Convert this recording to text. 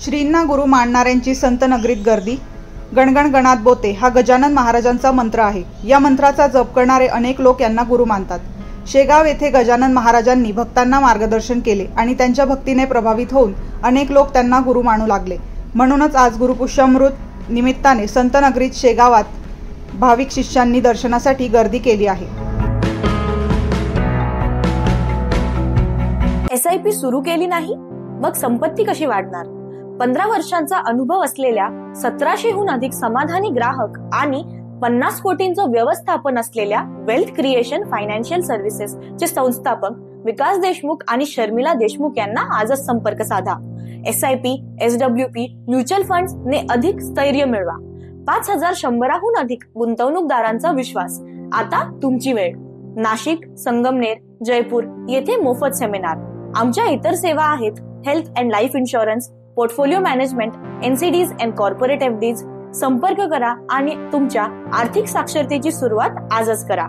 श्रींना गुरु मानणाऱ्यांची संत नगरीत गर्दी. गणगण गणात बोते हा गजानन महाराजांचा मंत्र आहे. या मंत्राचा जप करणारे अनेक लोक यांना गुरु मानतात. शेगाव येथे गजानन महाराजांनी भक्तांना मार्गदर्शन केले आणि त्यांच्या भक्तीने प्रभावित होऊन अनेक लोक त्यांना गुरु मानू लागले. म्हणूनच आज गुरुपुष्यामृत निमित्ताने संत नगरीत शेगावात भाविक शिष्यांनी दर्शनासाठी गर्दी केली आहे. SIP सुरू केली नाही मग संपत्ती कशी वाढणार? 15 वर्षांचा अनुभव असलेल्या 1700हून अधिक समाधानी ग्राहक आणि 50 कोटींचं व्यवस्थापन असलेल्या वेल्थ क्रिएशन फायनान्शियल सर्व्हिसेस चे संस्थापक विकास देशमुख आणि शर्मिला देशमुख यांना आजच संपर्क साधा. SIP, SWP, म्युच्युअल फंड्स ने अधिक स्थैर्य मिळवा. 5100हून अधिक गुंतवणूकदारांचा विश्वास. आता तुमची वेळ. नाशिक, संगमनेर, जयपूर येथे मोफत सेमिनार. आमच्या इतर सेवा आहेत health and life insurance, portfolio management, NCDs and corporate FDs. संपर्क करा आणि तुमच्या आर्थिक साक्षरतेची सुरुवात आजच करा.